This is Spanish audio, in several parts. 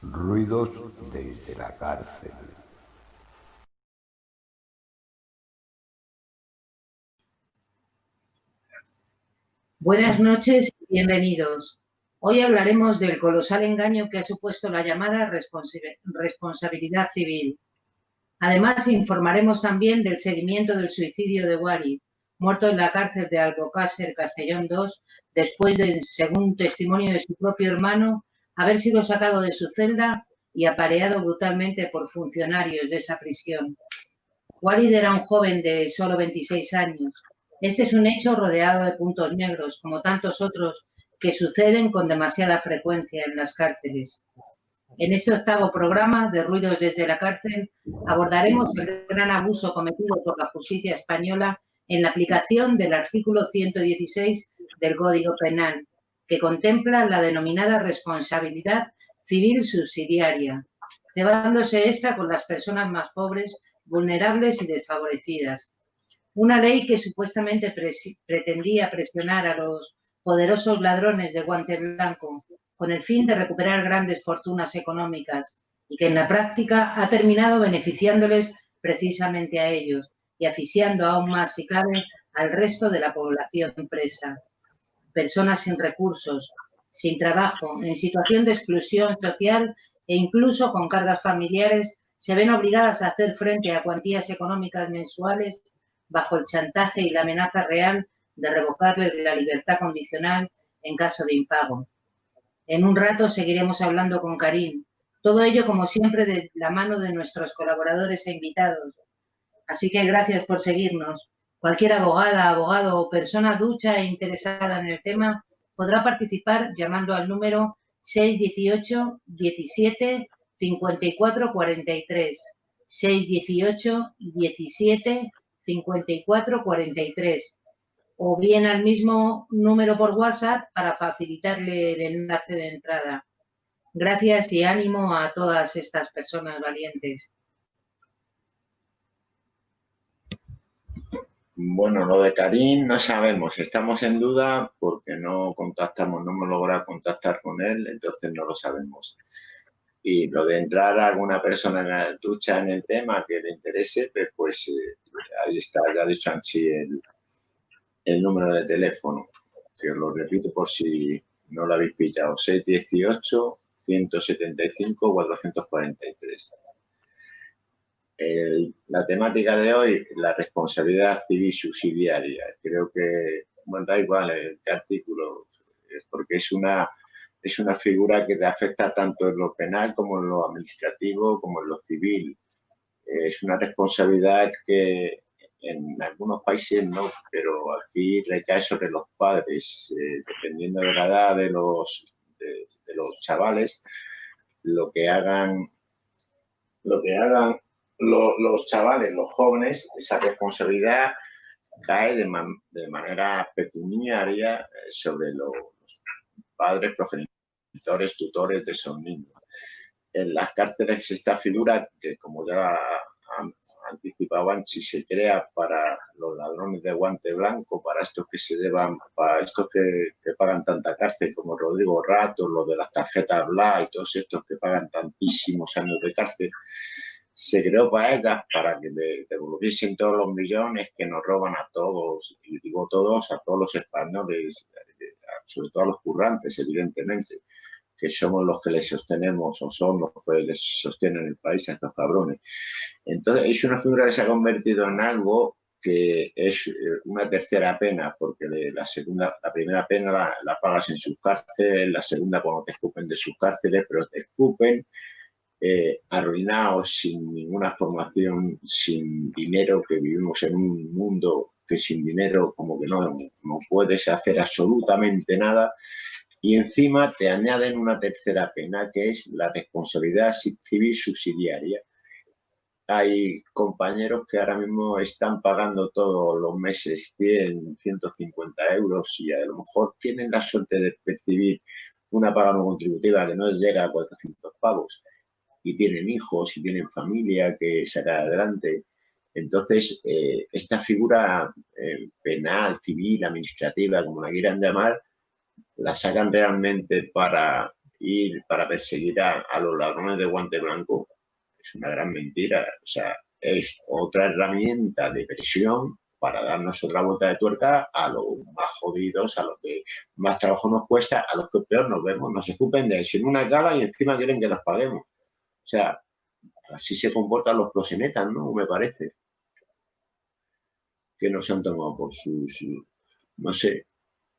Ruidos desde la cárcel. Buenas noches y bienvenidos. Hoy hablaremos del colosal engaño que ha supuesto la llamada responsabilidad civil. Además, informaremos también del seguimiento del suicidio de Wally, muerto en la cárcel de Albocàsser, Castellón II, después de, según testimonio de su propio hermano, haber sido sacado de su celda y apareado brutalmente por funcionarios de esa prisión. Wally era un joven de solo 26 años. Este es un hecho rodeado de puntos negros, como tantos otros que suceden con demasiada frecuencia en las cárceles. En este octavo programa de Ruidos desde la cárcel abordaremos el gran abuso cometido por la justicia española en la aplicación del artículo 116 del Código Penal, que contempla la denominada responsabilidad civil subsidiaria, cebándose esta con las personas más pobres, vulnerables y desfavorecidas. Una ley que supuestamente pretendía presionar a los poderosos ladrones de guante blanco con el fin de recuperar grandes fortunas económicas y que en la práctica ha terminado beneficiándoles precisamente a ellos y asfixiando aún más, si cabe, al resto de la población presa. Personas sin recursos, sin trabajo, en situación de exclusión social e incluso con cargas familiares, se ven obligadas a hacer frente a cuantías económicas mensuales bajo el chantaje y la amenaza real de revocarles la libertad condicional en caso de impago. En un rato seguiremos hablando con Karim. Todo ello, como siempre, de la mano de nuestros colaboradores e invitados. Así que gracias por seguirnos. Cualquier abogada, abogado o persona ducha e interesada en el tema podrá participar llamando al número 618 17 54 43. 618 17 54 43. O bien al mismo número por WhatsApp para facilitarle el enlace de entrada. Gracias y ánimo a todas estas personas valientes. Bueno, lo de Karim no sabemos, estamos en duda porque no hemos logrado contactar con él, entonces no lo sabemos. Y lo de entrar a alguna persona en la ducha en el tema que le interese, pues ahí está, ya ha dicho Anchi el número de teléfono, que lo repito por si no lo habéis pillado, 618 175 443. La temática de hoy, la responsabilidad civil subsidiaria. Creo que, bueno, da igual qué artículo, porque es una figura que te afecta tanto en lo penal como en lo administrativo, como en lo civil. Es una responsabilidad que en algunos países no, pero aquí recae sobre los padres, dependiendo de la edad de los chavales, lo que hagan los chavales, los jóvenes, esa responsabilidad cae de manera pecuniaria sobre los padres, progenitores, tutores de esos niños. En las cárceles esta figura que, como ya anticipaba Anchi, se crea para los ladrones de guante blanco, para estos que se llevan, para estos que pagan tanta cárcel como Rodrigo Rato, los de las tarjetas Bla y todos estos que pagan tantísimos años de cárcel. Se creó para ellas, para que devolviesen todos los millones que nos roban a todos, y digo todos, a todos los españoles, sobre todo a los currantes, evidentemente, que somos los que les sostenemos o son los que les sostienen el país a estos cabrones. Entonces, es una figura que se ha convertido en algo que es una tercera pena, porque la primera pena la pagas en sus cárceles, la segunda cuando te escupen de sus cárceles, pero te escupen arruinados, sin ninguna formación, sin dinero, que vivimos en un mundo que sin dinero como que no puedes hacer absolutamente nada, y encima te añaden una tercera pena que es la responsabilidad civil subsidiaria, hay compañeros que ahora mismo están pagando todos los meses 100, 150 euros y a lo mejor tienen la suerte de percibir una paga no contributiva que no les llega a 400 pavos y tienen hijos y tienen familia que sacar adelante. Entonces, esta figura penal, civil, administrativa, como la quieran llamar, la sacan realmente para perseguir a los ladrones de guante blanco. Es una gran mentira. O sea, es otra herramienta de presión para darnos otra vuelta de tuerca a los más jodidos, a los que más trabajo nos cuesta, a los que peor nos vemos. Nos escupen de eso en una gala y encima quieren que las paguemos. O sea, así se comportan los proxenetas, ¿no? Me parece. Que no se han tomado por sus, no sé.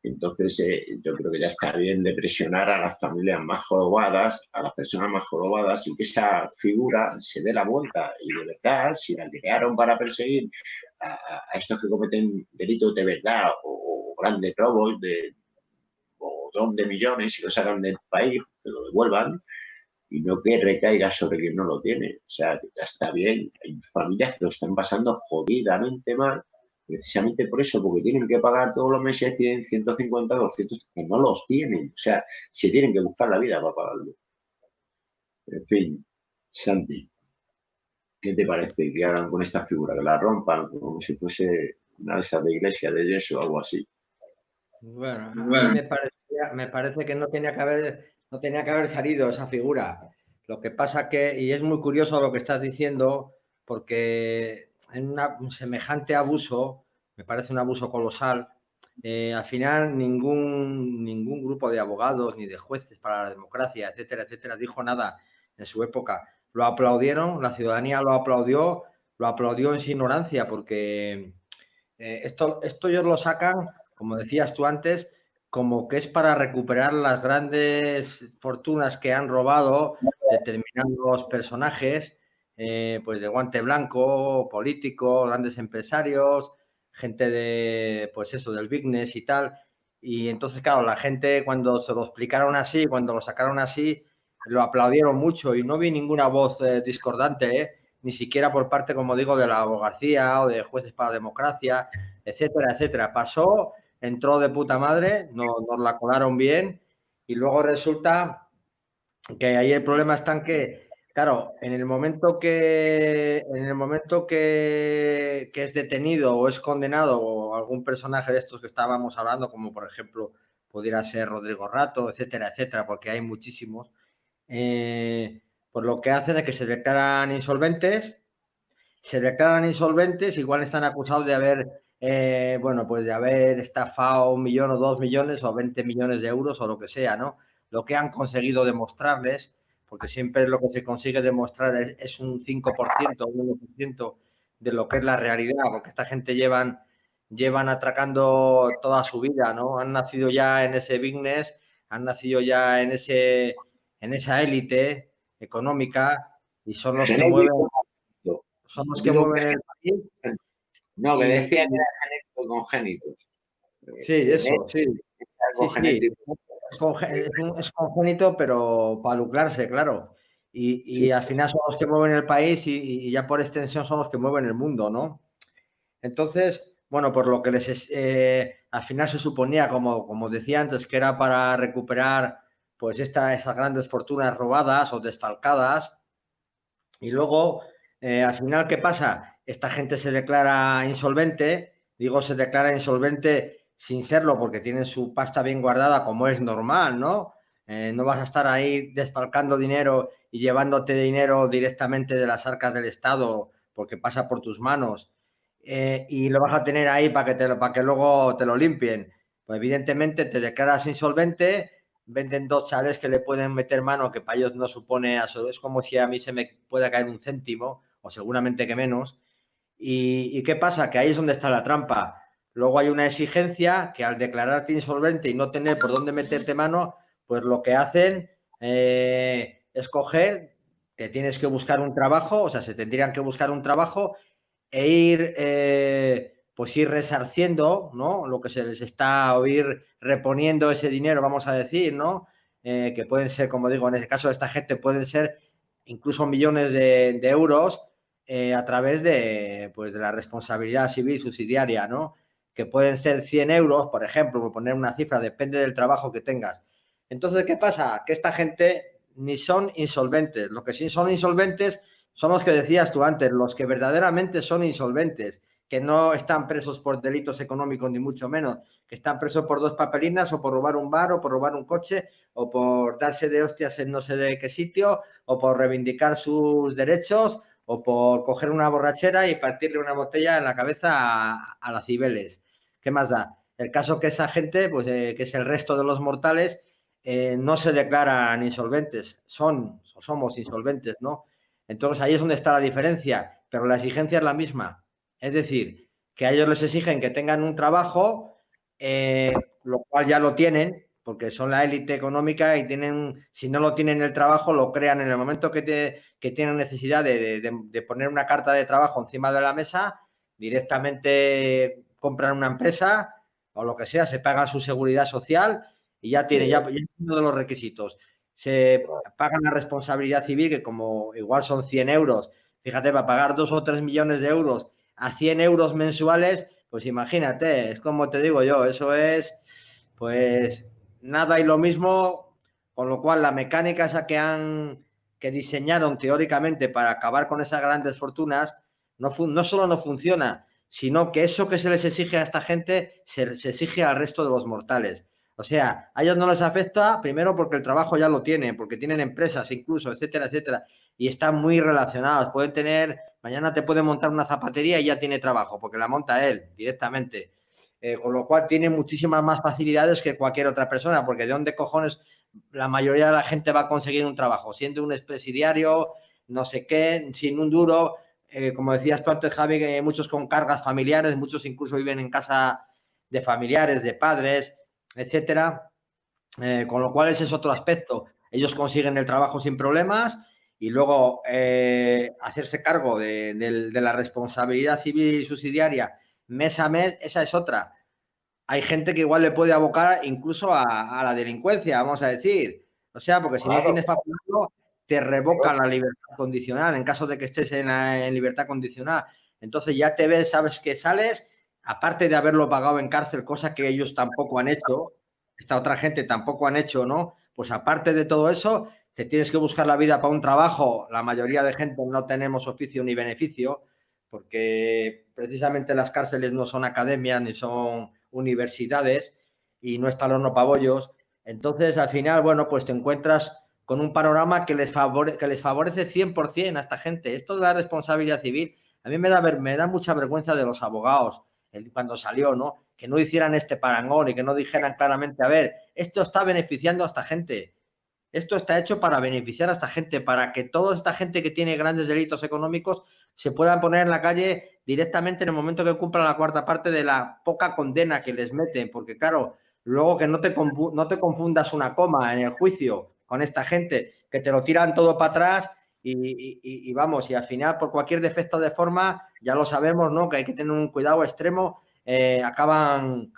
Entonces, yo creo que ya está bien de presionar a las familias más jorobadas, a las personas más jorobadas, y que esa figura se dé la vuelta. Y de verdad, si la crearon para perseguir a estos que cometen delitos de verdad o grandes robos o don de millones y lo sacan del país, que lo devuelvan, y no que recaiga sobre quien no lo tiene. O sea, ya está bien. Hay familias que lo están pasando jodidamente mal, precisamente por eso, porque tienen que pagar todos los meses 100, 150, 200, que no los tienen. O sea, se tienen que buscar la vida para pagarlo. En fin, Santi, ¿qué te parece que hagan con esta figura? Que la rompan como si fuese una de esas de iglesia de yeso o algo así. Bueno, a mí me parece que no tenía que haber salido esa figura. Lo que pasa que, y es muy curioso lo que estás diciendo, porque en un semejante abuso, me parece un abuso colosal, al final ningún grupo de abogados ni de jueces para la democracia, etcétera, etcétera, dijo nada en su época. Lo aplaudieron, la ciudadanía lo aplaudió en su ignorancia, porque esto ellos lo sacan, como decías tú antes, como que es para recuperar las grandes fortunas que han robado determinados personajes, pues de guante blanco, políticos, grandes empresarios, gente de, pues eso, del business y tal. Y entonces, claro, la gente cuando se lo explicaron así, cuando lo sacaron así, lo aplaudieron mucho y no vi ninguna voz discordante, ni siquiera por parte, como digo, de la abogacía o de jueces para la democracia, etcétera, etcétera. Pasó, entró de puta madre, nos la colaron bien y luego resulta que ahí el problema está en que, claro, en el momento que es detenido o es condenado o algún personaje de estos que estábamos hablando, como por ejemplo pudiera ser Rodrigo Rato, etcétera, etcétera, porque hay muchísimos, pues lo que hacen es que se declaran insolventes, igual están acusados de haber, bueno, pues de haber estafado 1 millón o 2 millones o 20 millones de euros o lo que sea, ¿no? Lo que han conseguido demostrarles, porque siempre lo que se consigue demostrar es un 5%, un 1% de lo que es la realidad, porque esta gente llevan atracando toda su vida, ¿no? Han nacido ya en ese business, han nacido ya en esa élite económica y son los que mueven el país. No, que decía que era genético congénito. Sí, eso, sí. Sí. Es congénito, pero para lucrarse, claro. Y al final son los que mueven el país y ya por extensión son los que mueven el mundo, ¿no? Entonces, bueno, por lo que al final se suponía, como decía antes, que era para recuperar pues esas grandes fortunas robadas o desfalcadas. Y luego, al final, ¿qué pasa? Esta gente se declara insolvente, digo se declara insolvente sin serlo porque tienen su pasta bien guardada como es normal, ¿no? No vas a estar ahí desfalcando dinero y llevándote dinero directamente de las arcas del Estado porque pasa por tus manos y lo vas a tener ahí para que luego te lo limpien. Pues evidentemente te declaras insolvente, venden 2 chalés que le pueden meter mano, que para ellos no supone, es como si a mí se me pueda caer un céntimo, o seguramente que menos. ¿Y qué pasa? Que ahí es donde está la trampa. Luego hay una exigencia que al declararte insolvente y no tener por dónde meterte mano, pues lo que hacen es coger, que tienes que buscar un trabajo, o sea, se tendrían que buscar un trabajo e ir resarciendo, ¿no? Lo que se les está o ir reponiendo ese dinero, vamos a decir, ¿no? Que pueden ser, como digo, en este caso de esta gente pueden ser incluso millones de euros a través de, pues, de la responsabilidad civil subsidiaria, ¿no? Que pueden ser 100 euros, por ejemplo, por poner una cifra, depende del trabajo que tengas. Entonces, ¿qué pasa? Que esta gente ni son insolventes. Los que sí son insolventes son los que decías tú antes, los que verdaderamente son insolventes, que no están presos por delitos económicos ni mucho menos, que están presos por 2 papelinas o por robar un bar o por robar un coche o por darse de hostias en no sé de qué sitio o por reivindicar sus derechos o por coger una borrachera y partirle una botella en la cabeza a las Cibeles. ¿Qué más da? El caso que esa gente, pues que es el resto de los mortales, no se declaran insolventes, somos insolventes, ¿no? Entonces ahí es donde está la diferencia, pero la exigencia es la misma. Es decir, que a ellos les exigen que tengan un trabajo, lo cual ya lo tienen, porque son la élite económica y tienen, si no lo tienen el trabajo, lo crean en el momento que tienen necesidad de poner una carta de trabajo encima de la mesa, directamente compran una empresa o lo que sea, se pagan su seguridad social y ya tiene, ya uno de los requisitos. Se pagan la responsabilidad civil, que como igual son 100 euros, fíjate, para pagar 2 o 3 millones de euros a 100 euros mensuales, pues imagínate, es como te digo yo, eso es, pues, nada y lo mismo, con lo cual la mecánica esa que diseñaron teóricamente para acabar con esas grandes fortunas, no solo no funciona, sino que eso que se les exige a esta gente se exige al resto de los mortales. O sea, a ellos no les afecta, primero porque el trabajo ya lo tienen, porque tienen empresas incluso, etcétera, etcétera, y están muy relacionados. Pueden tener, mañana te puede montar una zapatería y ya tiene trabajo, porque la monta él directamente. Con lo cual tiene muchísimas más facilidades que cualquier otra persona, porque de dónde cojones la mayoría de la gente va a conseguir un trabajo, siendo un expresidiario, no sé qué, sin un duro. Como decías tú antes, Javi, que muchos con cargas familiares, muchos incluso viven en casa de familiares, de padres, etcétera. Con lo cual ese es otro aspecto. Ellos consiguen el trabajo sin problemas y luego hacerse cargo de la responsabilidad civil y subsidiaria mes a mes, esa es otra. Hay gente que igual le puede abocar incluso a la delincuencia, vamos a decir. O sea, porque si no tienes para pagarlo, te revocan la libertad condicional en caso de que estés en libertad condicional. Entonces ya te ves, sabes que sales, aparte de haberlo pagado en cárcel, cosa que ellos tampoco han hecho, esta otra gente tampoco han hecho, ¿no? Pues aparte de todo eso, te tienes que buscar la vida para un trabajo. La mayoría de gente no tenemos oficio ni beneficio, porque precisamente las cárceles no son academias ni son universidades y no está el horno pabollos. Entonces, al final, bueno, pues te encuentras con un panorama que les favorece 100% a esta gente. Esto de la responsabilidad civil, a mí me da mucha vergüenza de los abogados cuando salió, ¿no? Que no hicieran este parangón y que no dijeran claramente, a ver, esto está beneficiando a esta gente. Esto está hecho para beneficiar a esta gente, para que toda esta gente que tiene grandes delitos económicos se puedan poner en la calle directamente en el momento que cumplan la cuarta parte de la poca condena que les meten, porque claro, luego que no te confundas una coma en el juicio con esta gente, que te lo tiran todo para atrás y vamos, y al final por cualquier defecto de forma, ya lo sabemos, ¿no? Que hay que tener un cuidado extremo, acaban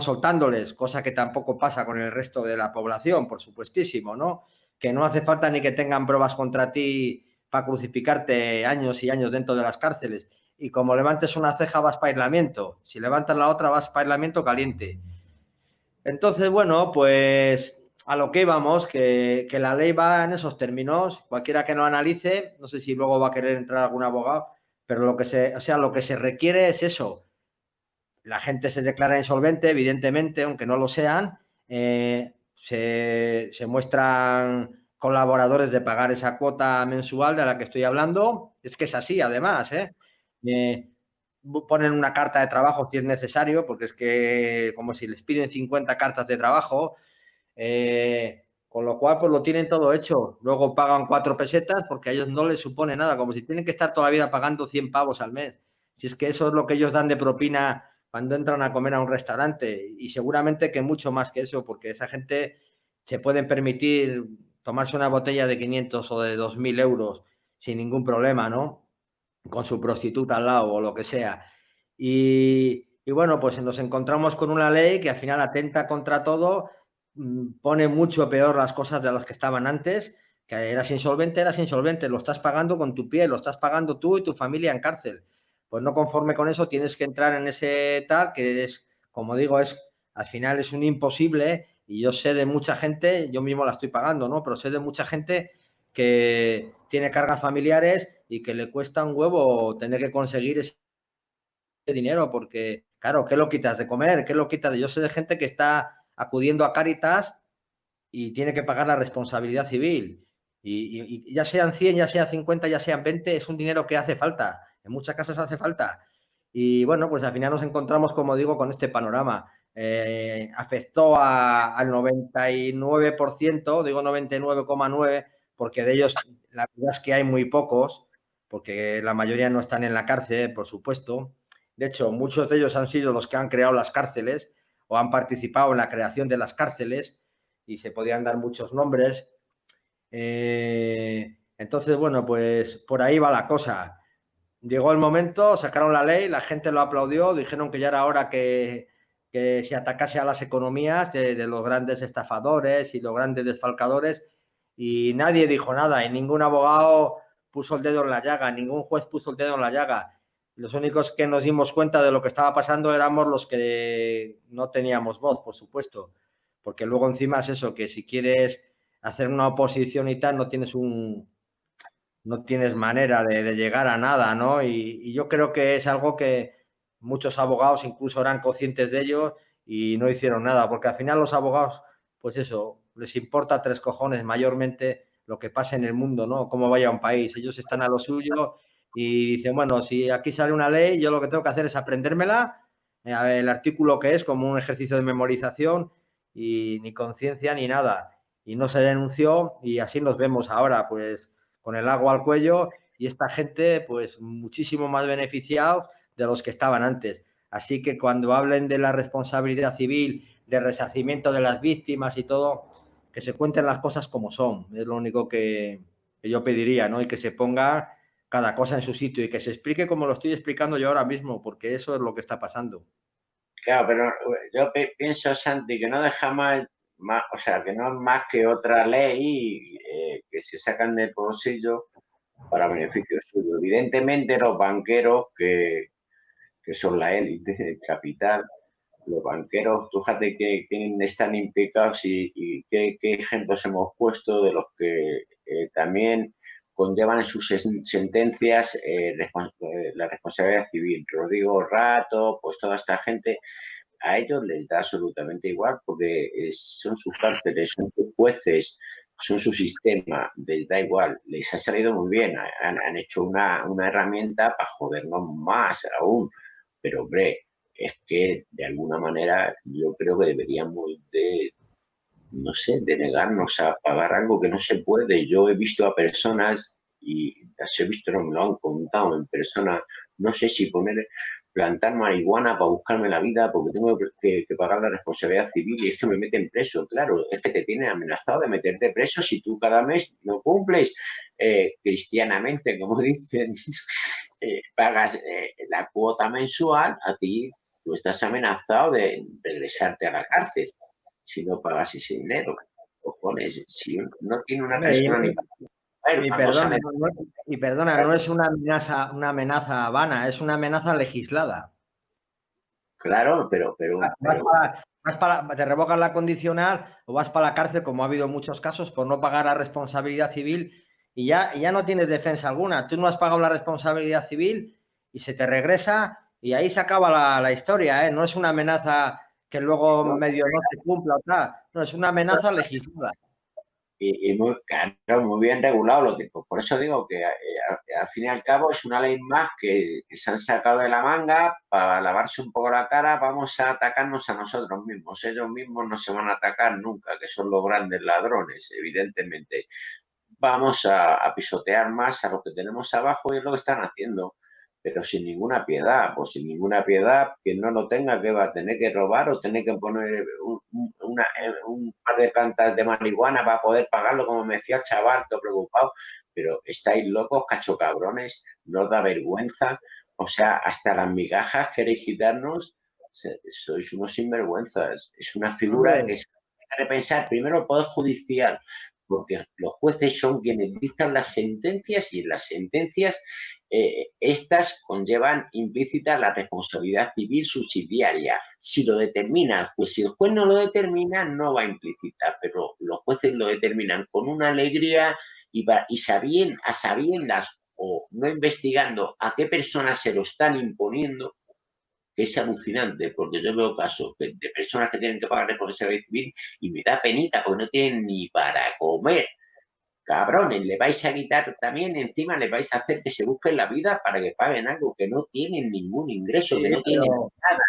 soltándoles, cosa que tampoco pasa con el resto de la población, por supuestísimo, ¿no? Que no hace falta ni que tengan pruebas contra ti para crucificarte años y años dentro de las cárceles. Y como levantes una ceja vas para aislamiento, si levantas la otra vas para aislamiento caliente. Entonces, bueno, pues a lo que íbamos, que la ley va en esos términos, cualquiera que lo analice, no sé si luego va a querer entrar algún abogado, pero lo que se requiere es eso. La gente se declara insolvente, evidentemente, aunque no lo sean, se muestran colaboradores de pagar esa cuota mensual de la que estoy hablando. Es que es así, además, ponen una carta de trabajo si es necesario, porque es que como si les piden 50 cartas de trabajo, con lo cual pues lo tienen todo hecho. Luego pagan 4 pesetas porque a ellos no les supone nada, como si tienen que estar toda la vida pagando 100 pavos al mes. Si es que eso es lo que ellos dan de propina cuando entran a comer a un restaurante, y seguramente que mucho más que eso, porque esa gente se pueden permitir tomarse una botella de 500 o de 2.000 euros sin ningún problema, ¿no? Con su prostituta al lado o lo que sea. Y bueno, pues nos encontramos con una ley que al final atenta contra todo, pone mucho peor las cosas de las que estaban antes, Que eras insolvente, lo estás pagando con tu piel, lo estás pagando tú y tu familia en cárcel. Pues no conforme con eso tienes que entrar en ese tal que es, como digo, al final es un imposible y yo sé de mucha gente, yo mismo la estoy pagando, ¿no? Pero sé de mucha gente que tiene cargas familiares y que le cuesta un huevo tener que conseguir ese dinero porque, claro, ¿qué lo quitas de comer? ¿Qué lo quitas de...? Yo sé de gente que está acudiendo a Cáritas y tiene que pagar la responsabilidad civil. Y ya sean 100, ya sean 50, ya sean 20, es un dinero que hace falta. En muchas casas hace falta. Y bueno, pues al final nos encontramos, como digo, con este panorama. Afectó al 99%, digo 99,9%, porque de ellos la verdad es que hay muy pocos, porque la mayoría no están en la cárcel, por supuesto. De hecho, muchos de ellos han sido los que han creado las cárceles o han participado en la creación de las cárceles y se podían dar muchos nombres. Entonces, bueno, pues por ahí va la cosa. Llegó el momento, sacaron la ley, la gente lo aplaudió, dijeron que ya era hora que se atacase a las economías de los grandes estafadores y los grandes desfalcadores y nadie dijo nada y ningún abogado puso el dedo en la llaga, ningún juez puso el dedo en la llaga. Los únicos que nos dimos cuenta de lo que estaba pasando éramos los que no teníamos voz, por supuesto, porque luego encima es eso, que si quieres hacer una oposición y tal, no tienes manera de llegar a nada, ¿no? Y yo creo que es algo que muchos abogados incluso eran conscientes de ello y no hicieron nada, porque al final los abogados, pues eso, les importa tres cojones mayormente lo que pasa en el mundo, ¿no? Cómo vaya un país. Ellos están a lo suyo y dicen, bueno, si aquí sale una ley, yo lo que tengo que hacer es aprendérmela, el artículo que es como un ejercicio de memorización y ni conciencia ni nada. Y no se denunció y así nos vemos ahora, pues con el agua al cuello y esta gente pues muchísimo más beneficiados de los que estaban antes. Así que cuando hablen de la responsabilidad civil, de resarcimiento de las víctimas y todo, que se cuenten las cosas como son. Es lo único que yo pediría, ¿no? Y que se ponga cada cosa en su sitio y que se explique como lo estoy explicando yo ahora mismo, porque eso es lo que está pasando. Claro, pero yo pienso, Santi, que no deja más, o sea, que no es más que otra ley que se sacan del bolsillo para beneficio suyo. Evidentemente, los banqueros, que son la élite del capital, los banqueros, fíjate que están implicados y qué ejemplos hemos puesto de los que también conllevan en sus sentencias la responsabilidad civil. Rodrigo Rato, pues toda esta gente, a ellos les da absolutamente igual porque son sus cárceles, son sus jueces, son su sistema, les da igual, les ha salido muy bien, han hecho una herramienta para jodernos más aún, pero hombre, es que de alguna manera yo creo que deberíamos no sé, de negarnos a pagar algo que no se puede. Yo he visto a personas, y las he visto, no me lo han contado en persona, no sé si plantar marihuana para buscarme la vida porque tengo que pagar la responsabilidad civil y esto me meten preso. Claro, es que te tienen amenazado de meterte preso si tú cada mes no cumples cristianamente, como dicen, pagas la cuota mensual, a ti tú estás amenazado de regresarte a la cárcel si no pagas ese dinero. Cojones, si no tiene una persona ni para Y una cosa perdona, no es una amenaza vana, es una amenaza legislada. claro, pero Te revocan la condicional o vas para la cárcel, como ha habido muchos casos, por no pagar la responsabilidad civil y ya no tienes defensa alguna. Tú no has pagado la responsabilidad civil y se te regresa y ahí se acaba la historia, ¿eh? No es una amenaza que luego no, medio no se cumpla o tal. No, es una amenaza legislada. y muy, claro, muy bien regulado los tipos. Por eso digo que al fin y al cabo es una ley más que se han sacado de la manga para lavarse un poco la cara. Vamos a atacarnos a nosotros mismos. Ellos mismos no se van a atacar nunca, que son los grandes ladrones, evidentemente. Vamos a pisotear más a lo que tenemos abajo y es lo que están haciendo, pero sin ninguna piedad, pues sin ninguna piedad, quien no lo tenga que va a tener que robar o tener que poner un par de plantas de marihuana para poder pagarlo, como me decía el chaval, todo preocupado, pero estáis locos, cachocabrones, no os da vergüenza, o sea, hasta las migajas queréis quitarnos, sois unos sinvergüenzas, es una figura Hombre, que se tiene que repensar primero el Poder Judicial, porque los jueces son quienes dictan las sentencias y en las sentencias estas conllevan implícita la responsabilidad civil subsidiaria. Si lo determina el juez, si el juez no lo determina, no va implícita, pero los jueces lo determinan con una alegría y a sabiendas o no investigando a qué personas se lo están imponiendo, que es alucinante, porque yo veo casos de personas que tienen que pagar responsabilidad civil y me da penita porque no tienen ni para comer. Cabrones, le vais a quitar también, encima le vais a hacer que se busquen la vida para que paguen algo, que no tienen ningún ingreso, Sí, que no tienen nada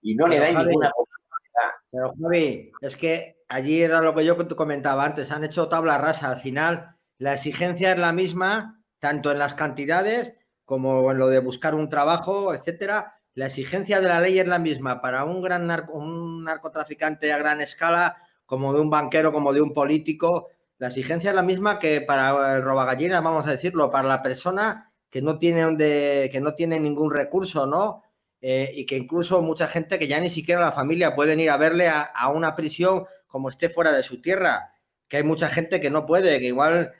y no le pero dais Javi, ninguna posibilidad. pero Javi, es que allí era lo que yo comentaba antes, han hecho tabla rasa. Al final, la exigencia es la misma, tanto en las cantidades como en lo de buscar un trabajo, etcétera. La exigencia de la ley es la misma para un narcotraficante a gran escala, como de un banquero, como de un político. La exigencia es la misma que para el robagallinas, vamos a decirlo, para la persona que no tiene ningún recurso, ¿no? Y que incluso mucha gente que ya ni siquiera la familia pueden ir a verle a una prisión como esté fuera de su tierra, que hay mucha gente que no puede, que igual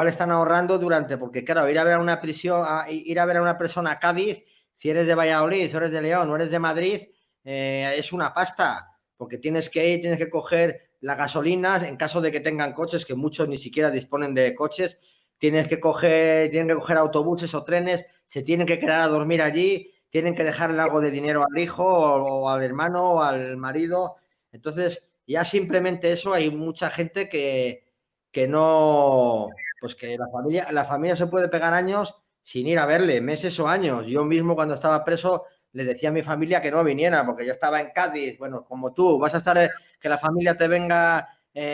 están ahorrando porque claro, ir a ver a una prisión, ir a ver a una persona a Cádiz, si eres de Valladolid, si eres de León o eres de Madrid, es una pasta, porque tienes que ir, tienes que coger la gasolina, en caso de que tengan coches, que muchos ni siquiera disponen de coches, tienen que coger autobuses o trenes, se tienen que quedar a dormir allí, tienen que dejarle algo de dinero al hijo o al hermano o al marido. Entonces, ya simplemente eso, hay mucha gente que no, pues que la familia se puede pegar años sin ir a verle, meses o años. Yo mismo cuando estaba preso le decía a mi familia que no viniera porque yo estaba en Cádiz. Bueno, como tú, vas a estar, que la familia te venga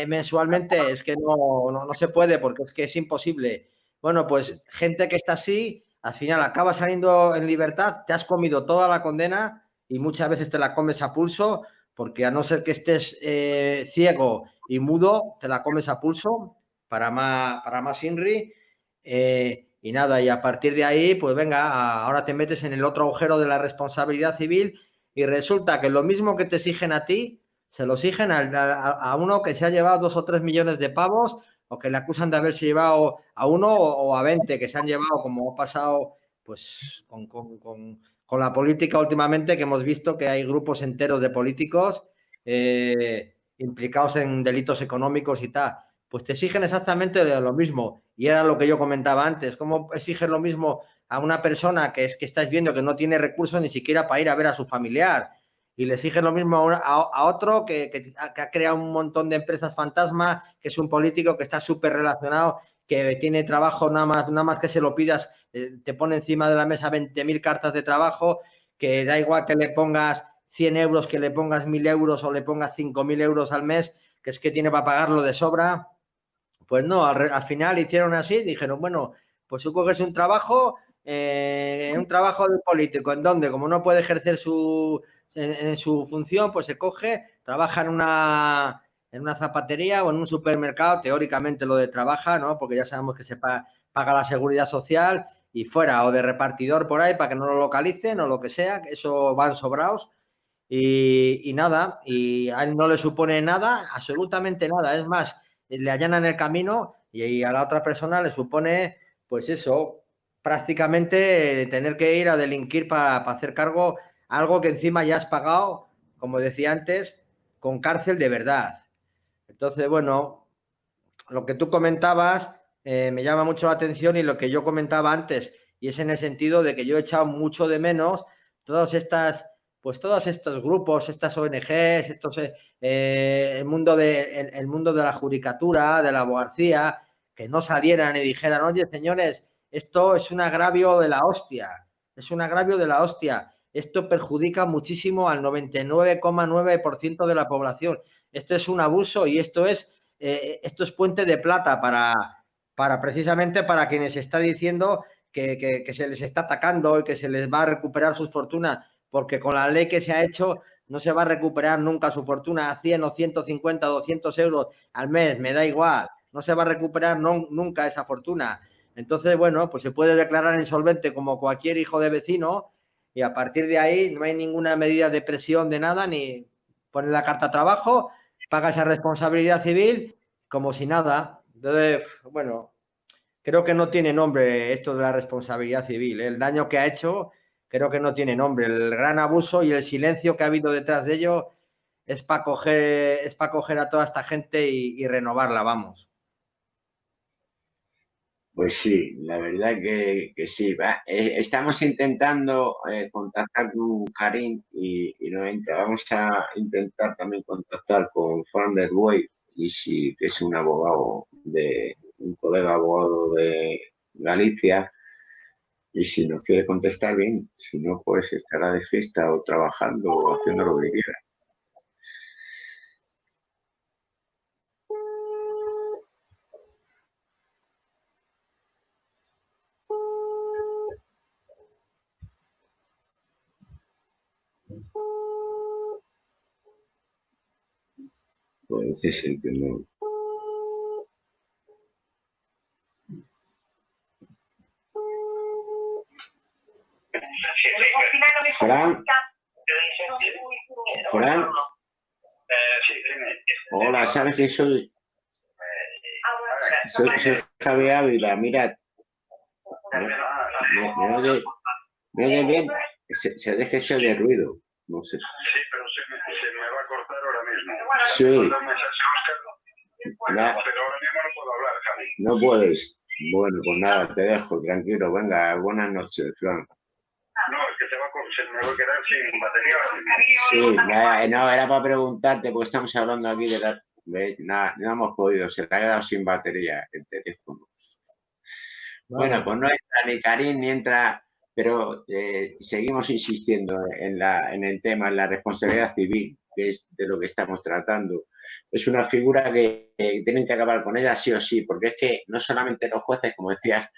mensualmente, es que no se puede porque es que es imposible. Bueno, pues gente que está así, al final acabas saliendo en libertad, te has comido toda la condena y muchas veces te la comes a pulso, porque a no ser que estés ciego y mudo, te la comes a pulso para más INRI. Y nada, y a partir de ahí, pues venga, ahora te metes en el otro agujero de la responsabilidad civil y resulta que lo mismo que te exigen a ti, se lo exigen a uno que se ha llevado 2 o 3 millones de pavos o que le acusan de haberse llevado a 1 o a 20 que se han llevado, como ha pasado pues con la política últimamente, que hemos visto que hay grupos enteros de políticos implicados en delitos económicos y tal. Pues te exigen exactamente lo mismo. Y era lo que yo comentaba antes. ¿Cómo exiges lo mismo a una persona que estáis viendo que no tiene recursos ni siquiera para ir a ver a su familiar? Y le exigen lo mismo a otro que ha creado un montón de empresas fantasma, que es un político que está súper relacionado, que tiene trabajo nada más que se lo pidas, te pone encima de la mesa 20.000 cartas de trabajo, que da igual que le pongas 100 euros, que le pongas 1.000 euros o le pongas 5.000 euros al mes, que es que tiene para pagarlo de sobra. Pues no, al final hicieron así, dijeron, bueno, pues tú coges un trabajo de político, ¿en dónde? Como no puede ejercer en su función, pues se coge, trabaja en una zapatería o en un supermercado, teóricamente lo de trabaja, ¿no? Porque ya sabemos que se paga la seguridad social y fuera, o de repartidor por ahí para que no lo localicen o lo que sea, que eso van sobrados. Y nada, y a él no le supone nada, absolutamente nada. Es más, le allanan el camino y a la otra persona le supone, pues eso, prácticamente tener que ir a delinquir para hacer cargo, algo que encima ya has pagado, como decía antes, con cárcel de verdad. Entonces, bueno, lo que tú comentabas me llama mucho la atención y lo que yo comentaba antes, y es en el sentido de que yo he echado mucho de menos todos estos grupos, estas ONGs, el mundo de la judicatura, de la abogacía, que no salieran y dijeran, oye, señores, esto es un agravio de la hostia, es un agravio de la hostia, esto perjudica muchísimo al 99,9% de la población, esto es un abuso y esto es puente de plata precisamente para quienes está diciendo que se les está atacando y que se les va a recuperar sus fortunas, porque con la ley que se ha hecho no se va a recuperar nunca su fortuna a 100 o 150 o 200 euros al mes, me da igual, no se va a recuperar nunca esa fortuna. Entonces, bueno, pues se puede declarar insolvente como cualquier hijo de vecino y a partir de ahí no hay ninguna medida de presión de nada, ni poner la carta a trabajo, paga esa responsabilidad civil como si nada. Entonces, bueno, creo que no tiene nombre esto de la responsabilidad civil. El daño que ha hecho creo que no tiene nombre. El gran abuso y el silencio que ha habido detrás de ello es para coger a toda esta gente y renovarla, vamos. Pues sí, la verdad que sí. Estamos intentando contactar con Karim y no entra. Vamos a intentar también contactar con Fran del Buey, y si que es un abogado un colega abogado de Galicia, y si nos quiere contestar bien, si no, pues estará de fiesta o trabajando o haciendo lo que quiera. Pues es el que no. Fran, Fran, hola, ¿sabes que soy Javier Ávila? Mira, ¿me oye bien? Se deja eso de ruido, no sé. Sí, pero se me va a cortar ahora mismo. Sí. Pero ahora mismo no puedo hablar, Javi. No puedes. Bueno, pues nada, te dejo, tranquilo. Venga, buenas noches, Fran. No, es que se me va a quedar sin batería. Sí, no, era para preguntarte, porque estamos hablando aquí de la... ¿Ves? Nada, no hemos podido, se te ha quedado sin batería el teléfono. Bueno, pues no entra ni Karim ni entra, pero seguimos insistiendo en el tema, en la responsabilidad civil, que es de lo que estamos tratando. Es una figura que tienen que acabar con ella sí o sí, porque es que no solamente los jueces, como decías,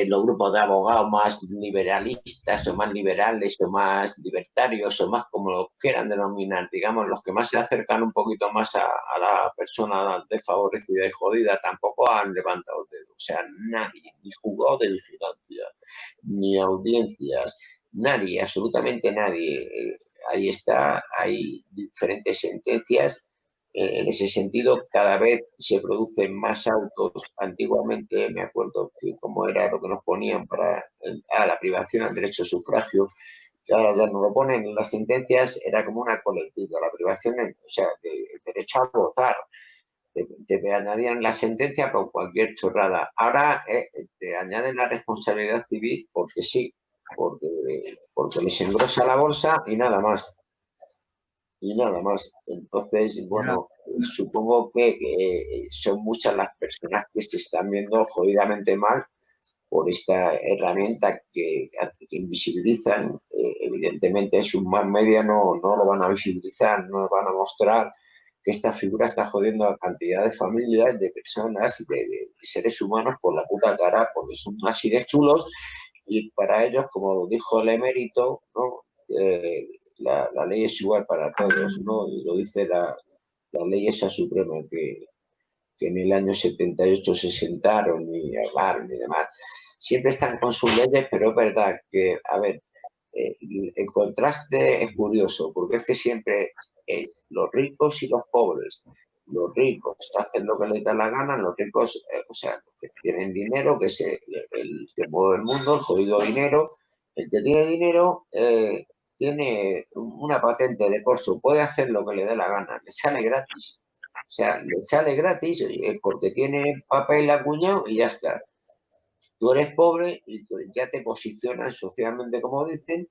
los grupos de abogados más liberalistas o más liberales o más libertarios o más como lo quieran denominar, digamos, los que más se acercan un poquito más a la persona desfavorecida y jodida, tampoco han levantado el dedo. O sea, nadie, ni juzgado de vigilancia, ni audiencias, nadie, absolutamente nadie. Ahí está, hay diferentes sentencias. En ese sentido, cada vez se producen más autos. Antiguamente, me acuerdo que como era lo que nos ponían para la privación al derecho a sufragio, que ahora ya no lo ponen en las sentencias, era como una colectiva, la privación, o sea, el derecho a votar. Te añadían la sentencia por cualquier chorrada. Ahora te añaden la responsabilidad civil porque sí, porque les engrosa la bolsa y nada más. Y nada más. Entonces, bueno, supongo que son muchas las personas que se están viendo jodidamente mal por esta herramienta que invisibilizan. Evidentemente, sus más media no lo van a visibilizar, no van a mostrar que esta figura está jodiendo a cantidad de familias, de personas, de seres humanos por la puta cara, porque son así de chulos, y para ellos, como dijo el emérito, ¿no? La ley es igual para todos, ¿no? Y lo dice la ley esa suprema que en el año 78 se sentaron y hablaron y demás. Siempre están con sus leyes, pero es verdad que, a ver, el contraste es curioso, porque es que siempre los ricos y los pobres, los ricos hacen lo que les da la gana, los ricos, o sea, los que tienen dinero, que es el que mueve el mundo, el jodido dinero, el que tiene dinero tiene una patente de corso, puede hacer lo que le dé la gana, le sale gratis. O sea, le sale gratis porque tiene papel acuñado y ya está. Tú eres pobre y ya te posicionan socialmente, como dicen,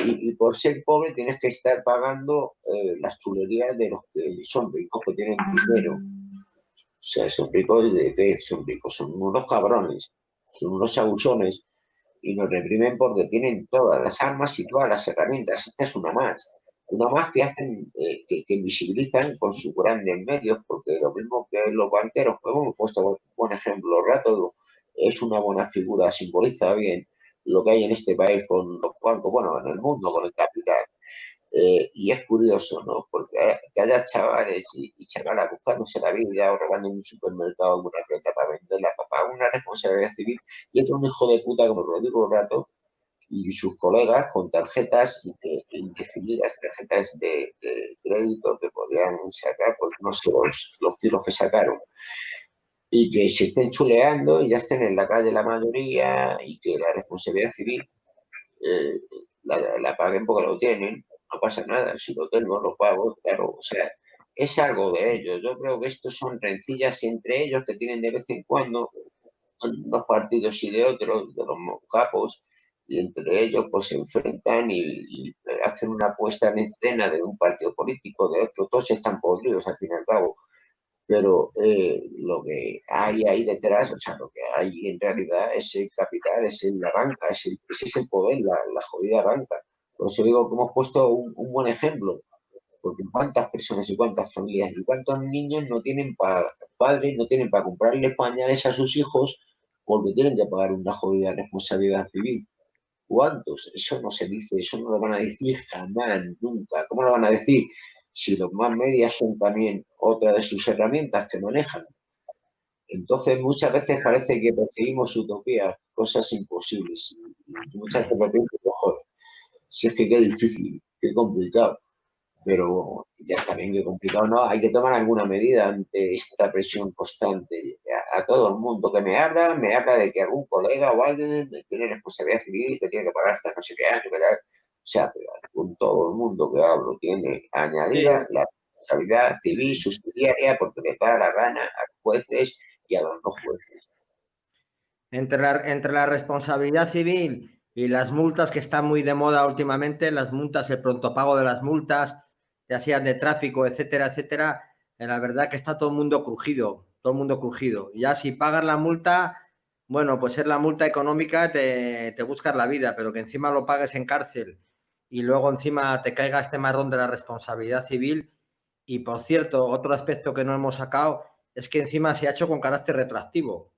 y por ser pobre tienes que estar pagando las chulerías de los que son ricos, que tienen dinero. O sea, son ricos de qué son ricos, son unos cabrones, son unos abusones y nos reprimen porque tienen todas las armas y todas las herramientas. Esta es una más que hacen, que invisibilizan con sus grandes medios, porque lo mismo que los banqueros, pues hemos puesto un buen ejemplo, Rato es una buena figura, simboliza bien lo que hay en este país con los bancos, bueno, en el mundo con el capital. Y es curioso, ¿no? Porque que haya chavales y chavalas buscándose la vida o robando en un supermercado una plata para venderla, para pagar una responsabilidad civil, y otro un hijo de puta, como lo digo rato, y sus colegas con tarjetas indefinidas, tarjetas de crédito que podían sacar, pues no sé los tiros que sacaron. y que se estén chuleando y ya estén en la calle la mayoría y que la responsabilidad civil la paguen porque lo tienen, no pasa nada, si lo tengo lo pago, claro, o sea, es algo de ellos. Yo creo que estos son rencillas entre ellos que tienen de vez en cuando, unos partidos y de otros, de los capos, y entre ellos pues se enfrentan y hacen una puesta en escena de un partido político, de otro, todos están podridos al fin y al cabo. Pero lo que hay ahí detrás, o sea, lo que hay en realidad es el capital, es la banca, ese es el poder, la jodida banca. Por eso digo que hemos puesto un buen ejemplo, porque cuántas personas y cuántas familias y cuántos niños no tienen padres, no tienen para comprarles pañales a sus hijos porque tienen que pagar una jodida responsabilidad civil. ¿Cuántos? Eso no se dice, eso no lo van a decir jamás, nunca. ¿Cómo lo van a decir? Si los más medias son también otra de sus herramientas que manejan. Entonces, muchas veces parece que perseguimos utopías, cosas imposibles. Y muchas veces me pienso, joder, si es que qué difícil, qué complicado. Pero ya está bien, qué complicado, ¿no? Hay que tomar alguna medida ante esta presión constante. A todo el mundo que me habla de que algún colega o alguien tiene responsabilidad civil, que tiene que pagar hasta no sé qué año, que tal. O sea, pero con todo el mundo que hablo tiene Sí, añadida la responsabilidad civil subsidiaria porque le da la gana a los jueces y a los no jueces. entre la responsabilidad civil y las multas que están muy de moda últimamente, las multas, el pronto pago de las multas, ya sean de tráfico, etcétera, etcétera, la verdad que está todo el mundo crujido, todo el mundo crujido. Ya si pagas la multa, bueno, pues es la multa económica, te buscas la vida, pero que encima lo pagues en cárcel y luego encima te caiga este marrón de la responsabilidad civil. Y por cierto, otro aspecto que no hemos sacado es que encima se ha hecho con carácter retroactivo.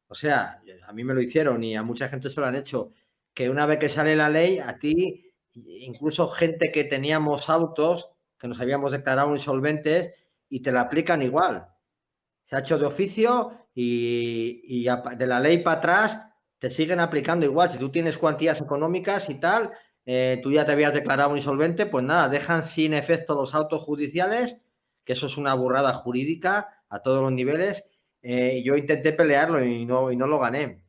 O sea, a mí me lo hicieron y a mucha gente se lo han hecho, que una vez que sale la ley, a ti, incluso gente que teníamos autos, que nos habíamos declarado insolventes, y te la aplican igual. Se ha hecho de oficio y de la ley para atrás te siguen aplicando igual. Si tú tienes cuantías económicas y tal, tú ya te habías declarado insolvente, pues nada, dejan sin efecto los autos judiciales, que eso es una burrada jurídica a todos los niveles. Yo intenté pelearlo y no lo gané.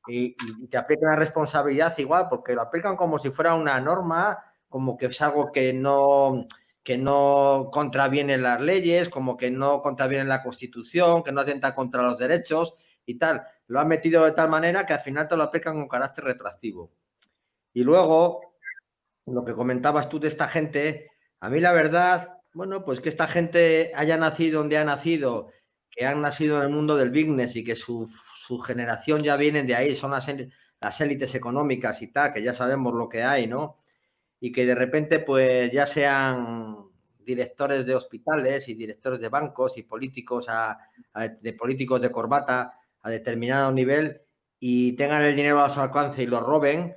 Y te aplican la responsabilidad igual, porque lo aplican como si fuera una norma, como que es algo que no contraviene las leyes, como que no contraviene la Constitución, que no atenta contra los derechos y tal. Lo han metido de tal manera que al final te lo aplican con carácter retroactivo. Y luego, lo que comentabas tú de esta gente, a mí la verdad, bueno, pues que esta gente haya nacido donde ha nacido, que han nacido en el mundo del business y que su generación ya vienen de ahí, son las élites económicas y tal, que ya sabemos lo que hay, ¿no? Y que de repente pues ya sean directores de hospitales y directores de bancos y políticos de políticos de corbata a determinado nivel y tengan el dinero a su alcance y lo roben,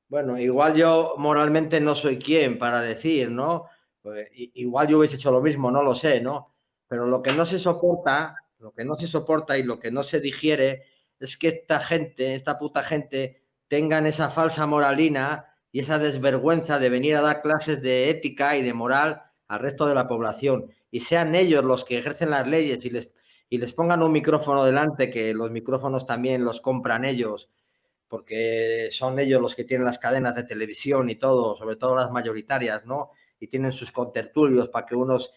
bueno, igual yo moralmente no soy quien para decir, ¿no? Pues, igual yo hubiese hecho lo mismo, no lo sé, ¿no? Pero lo que no se soporta y lo que no se digiere es que esta gente, esta puta gente, tengan esa falsa moralina y esa desvergüenza de venir a dar clases de ética y de moral al resto de la población y sean ellos los que ejercen las leyes y les pongan un micrófono delante, que los micrófonos también los compran ellos, porque son ellos los que tienen las cadenas de televisión y todo, sobre todo las mayoritarias, ¿no? Y tienen sus contertulios para que unos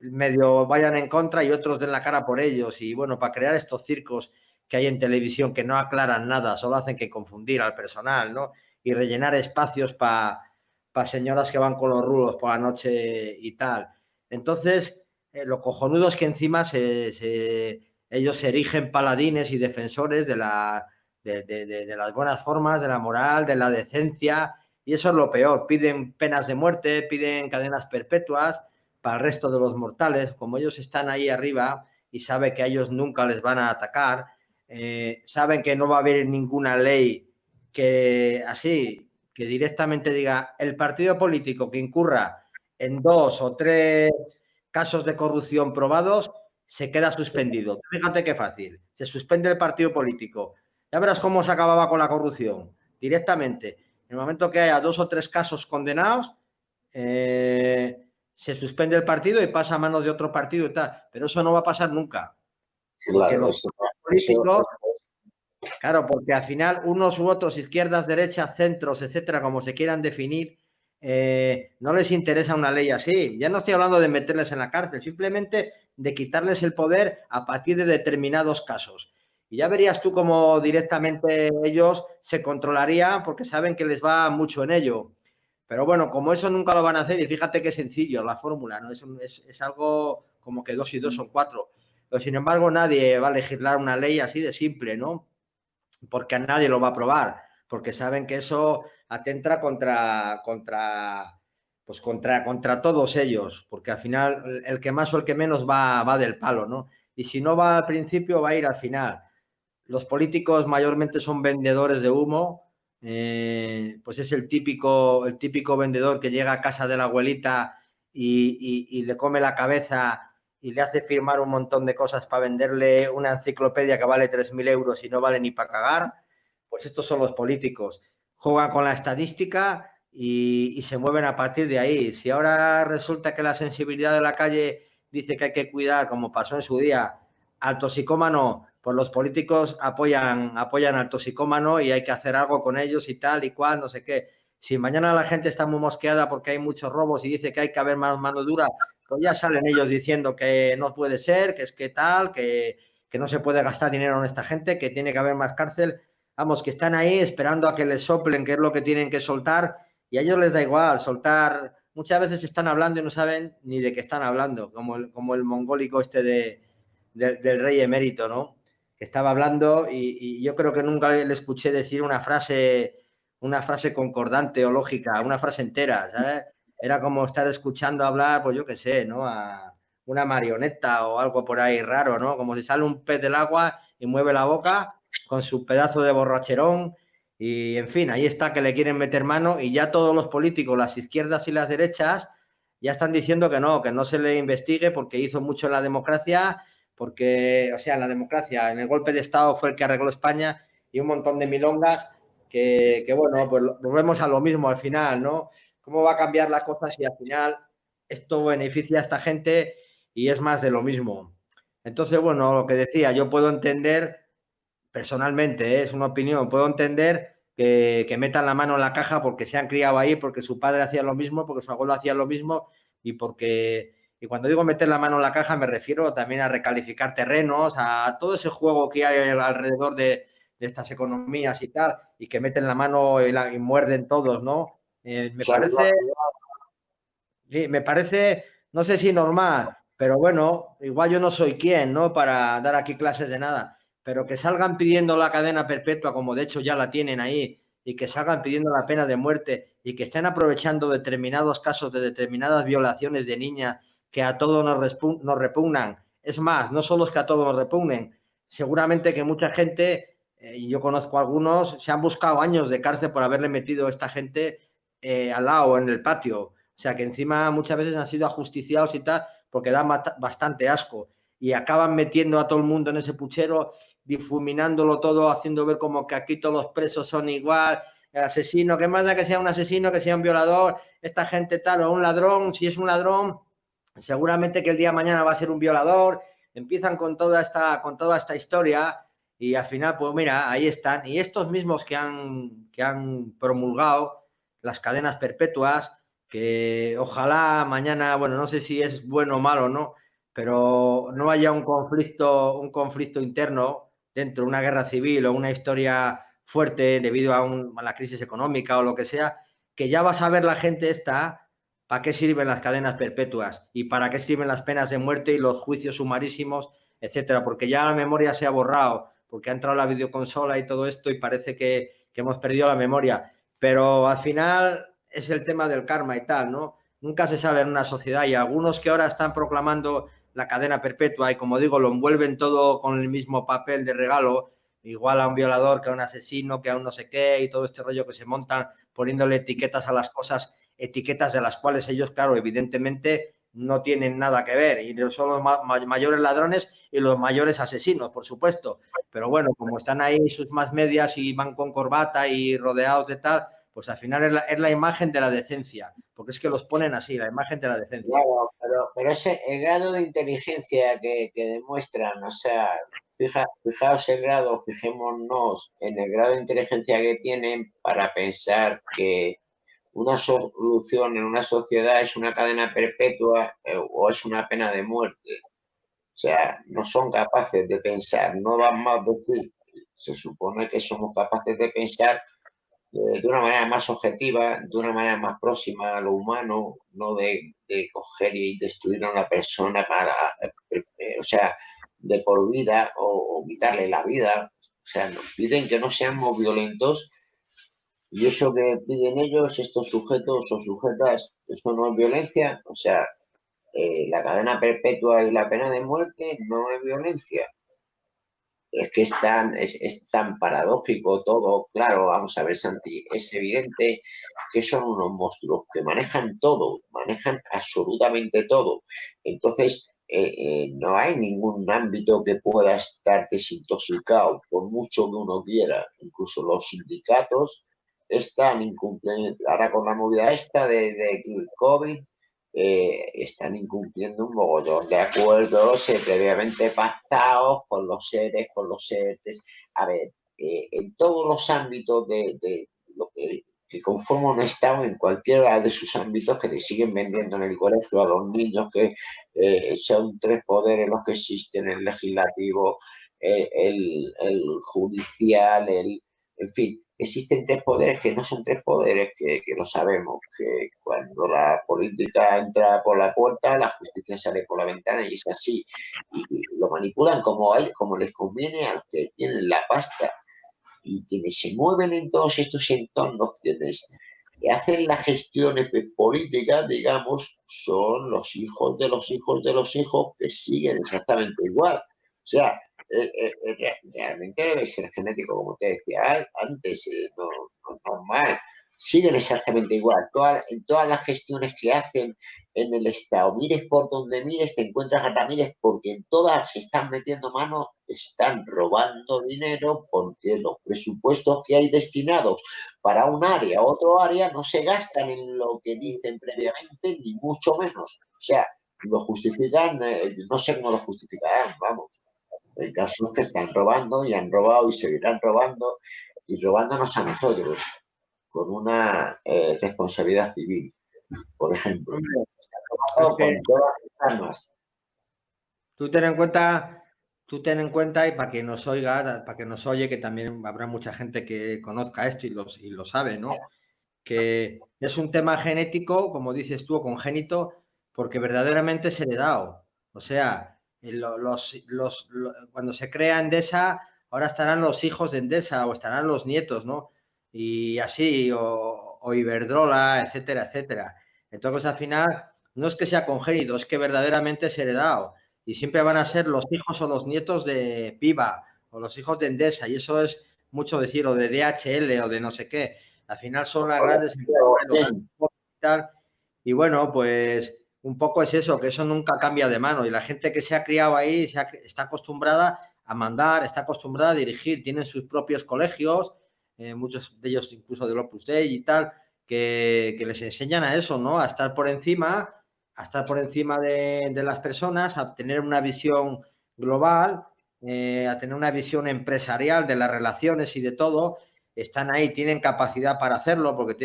medio vayan en contra y otros den la cara por ellos. Y bueno, para crear estos circos que hay en televisión que no aclaran nada, solo hacen que confundir al personal, ¿no? Y rellenar espacios para señoras que van con los rulos por la noche y tal. Entonces, lo cojonudo es que encima ellos se erigen paladines y defensores de las buenas formas, de la moral, de la decencia, y eso es lo peor. Piden penas de muerte, piden cadenas perpetuas para el resto de los mortales. Como ellos están ahí arriba y saben que a ellos nunca les van a atacar, saben que no va a haber ninguna ley que directamente diga el partido político que incurra en 2 o 3 casos de corrupción probados se queda suspendido. Fíjate qué fácil. Se suspende el partido político. Ya verás cómo se acababa con la corrupción. Directamente. En el momento que haya 2 o 3 casos condenados, se suspende el partido y pasa a manos de otro partido y tal. Pero eso no va a pasar nunca. Porque Claro, los políticos, claro, porque al final unos u otros, izquierdas, derechas, centros, etcétera, como se quieran definir, no les interesa una ley así. Ya no estoy hablando de meterles en la cárcel, simplemente de quitarles el poder a partir de determinados casos. Y ya verías tú cómo directamente ellos se controlarían porque saben que les va mucho en ello. Pero bueno, como eso nunca lo van a hacer, y fíjate qué sencillo la fórmula, ¿no? Es algo como que 2 y 2 son 4. Pero sin embargo, nadie va a legislar una ley así de simple, ¿no? Porque a nadie lo va a aprobar, porque saben que eso atenta contra todos ellos, porque al final el que más o el que menos va del palo, ¿no? Y si no va al principio, va a ir al final. Los políticos mayormente son vendedores de humo, pues es el típico vendedor que llega a casa de la abuelita y le come la cabeza y le hace firmar un montón de cosas para venderle una enciclopedia que vale 3.000 euros y no vale ni para cagar. Pues estos son los políticos. Juegan con la estadística y se mueven a partir de ahí. Si ahora resulta que la sensibilidad de la calle dice que hay que cuidar, como pasó en su día, al toxicómano, pues los políticos apoyan al toxicómano y hay que hacer algo con ellos y tal y cual, no sé qué. Si mañana la gente está muy mosqueada porque hay muchos robos y dice que hay que haber más mano dura, pues ya salen ellos diciendo que no puede ser, que es que tal, que no se puede gastar dinero en esta gente, que tiene que haber más cárcel. Vamos, que están ahí esperando a que les soplen qué es lo que tienen que soltar y a ellos les da igual soltar. Muchas veces están hablando y no saben ni de qué están hablando, como el mongólico este del rey emérito, ¿no? Que estaba hablando y yo creo que nunca le escuché decir una frase concordante o lógica, una frase entera, ¿sabes? Era como estar escuchando hablar, pues yo qué sé, ¿no? A una marioneta o algo por ahí raro, ¿no? Como si sale un pez del agua y mueve la boca con su pedazo de borracherón y, en fin, ahí está que le quieren meter mano y ya todos los políticos, las izquierdas y las derechas, ya están diciendo que no se le investigue porque hizo mucho en la democracia, porque, o sea, en la democracia, en el golpe de Estado fue el que arregló España y un montón de milongas que bueno, pues volvemos a lo mismo al final, ¿no? ¿Cómo va a cambiar la cosa si al final esto beneficia a esta gente y es más de lo mismo? Entonces, bueno, lo que decía, yo puedo entender, personalmente, es una opinión, puedo entender que metan la mano en la caja porque se han criado ahí, porque su padre hacía lo mismo, porque su abuelo hacía lo mismo y porque... Y cuando digo meter la mano en la caja me refiero también a recalificar terrenos, a todo ese juego que hay alrededor de estas economías y tal, y que meten la mano y muerden todos, ¿no? Me parece, no sé si normal, pero bueno, igual yo no soy quien, ¿no? Para dar aquí clases de nada, pero que salgan pidiendo la cadena perpetua, como de hecho ya la tienen ahí, y que salgan pidiendo la pena de muerte y que estén aprovechando determinados casos de determinadas violaciones de niñas que a todos nos repugnan. Es más, no solo es que a todos nos repugnen, seguramente que mucha gente, y yo conozco a algunos, se han buscado años de cárcel por haberle metido a esta gente al lado, en el patio. O sea, que encima muchas veces han sido ajusticiados y tal, porque dan bastante asco. Y acaban metiendo a todo el mundo en ese puchero, difuminándolo todo, haciendo ver como que aquí todos los presos son igual. El asesino, ¿qué más da que sea un asesino, que sea un violador? Esta gente tal, o un ladrón, si es un ladrón, seguramente que el día de mañana va a ser un violador. Empiezan con toda esta historia y al final, pues mira, ahí están. Y estos mismos que han promulgado las cadenas perpetuas, que ojalá mañana, bueno, no sé si es bueno o malo, ¿no? Pero no haya un conflicto interno dentro de una guerra civil o una historia fuerte debido a la crisis económica o lo que sea, que ya va a saber la gente esta para qué sirven las cadenas perpetuas y para qué sirven las penas de muerte y los juicios sumarísimos, etcétera, porque ya la memoria se ha borrado, porque ha entrado la videoconsola y todo esto y parece que hemos perdido la memoria. Pero al final es el tema del karma y tal, ¿no? Nunca se sabe en una sociedad y algunos que ahora están proclamando la cadena perpetua y, como digo, lo envuelven todo con el mismo papel de regalo, igual a un violador que a un asesino, que a un no sé qué y todo este rollo que se montan poniéndole etiquetas a las cosas, etiquetas de las cuales ellos, claro, evidentemente no tienen nada que ver y son los mayores ladrones y los mayores asesinos, por supuesto. Pero bueno, como están ahí sus más medias y van con corbata y rodeados de tal, pues al final es la imagen de la decencia, porque es que los ponen así, la imagen de la decencia. Claro, pero ese el grado de inteligencia que demuestran, o sea, fijaos el grado, fijémonos en el grado de inteligencia que tienen para pensar que una solución en una sociedad es una cadena perpetua o es una pena de muerte. O sea, no son capaces de pensar, no van más de sí. Se supone que somos capaces de pensar de una manera más objetiva, de una manera más próxima a lo humano, no de coger y destruir a una persona para, o sea, de por vida o quitarle la vida. O sea, nos piden que no seamos violentos y eso que piden ellos, estos sujetos o sujetas, eso no es violencia. O sea, la cadena perpetua y la pena de muerte no es violencia. Es que es tan paradójico todo. Claro, vamos a ver, Santi, es evidente que son unos monstruos que manejan todo, manejan absolutamente todo. Entonces, no hay ningún ámbito que pueda estar desintoxicado, por mucho que uno quiera. Incluso los sindicatos están incumpliendo, ahora con la movida esta de COVID, están incumpliendo un mogollón de acuerdos previamente pactados con los seres, con los ERTES. A ver, en todos los ámbitos de lo que conforma un Estado, en cualquiera de sus ámbitos que le siguen vendiendo en el colegio a los niños que son tres poderes los que existen, el legislativo, el judicial, en fin, existen tres poderes que no son tres poderes, que lo sabemos, que cuando la política entra por la puerta, la justicia sale por la ventana y es así. Y lo manipulan como les conviene a los que tienen la pasta. Y quienes se mueven en todos estos entornos, quienes hacen la gestión política, digamos, son los hijos de los hijos de los hijos que siguen exactamente igual. O sea, realmente debe ser genético, como te decía antes, no normal. Siguen exactamente igual. En todas las gestiones que hacen en el Estado, mires por donde mires, te encuentras a Ramírez, porque en todas se están metiendo mano, están robando dinero, porque los presupuestos que hay destinados para un área o otro área no se gastan en lo que dicen previamente, ni mucho menos. O sea, lo justifican, no sé cómo lo justificarán, vamos. El caso es que están robando y han robado y seguirán robando y robándonos a nosotros con una responsabilidad civil, por ejemplo. Es que Con todas las armas. tú ten en cuenta, y para que nos oiga, para que nos oye, que también habrá mucha gente que conozca esto y lo sabe, ¿no? Que es un tema genético, como dices tú, congénito, porque verdaderamente es heredado. O sea, cuando se crea Endesa, ahora estarán los hijos de Endesa o estarán los nietos, ¿no? Y así, o Iberdrola, etcétera, etcétera. Entonces, al final, no es que sea congénito, es que verdaderamente es heredado. Y siempre van a ser los hijos o los nietos de Piva o los hijos de Endesa. Y eso es mucho decir, o de DHL o de no sé qué. Al final son las grandes empresas y tal. Y bueno, pues un poco es eso, que eso nunca cambia de mano. Y la gente que se ha criado ahí está acostumbrada a mandar, está acostumbrada a dirigir. Tienen sus propios colegios, muchos de ellos incluso del Opus Dei y tal, que les enseñan a eso, ¿no? A estar por encima de las personas, a tener una visión global, a tener una visión empresarial de las relaciones y de todo. Están ahí, tienen capacidad para hacerlo, porque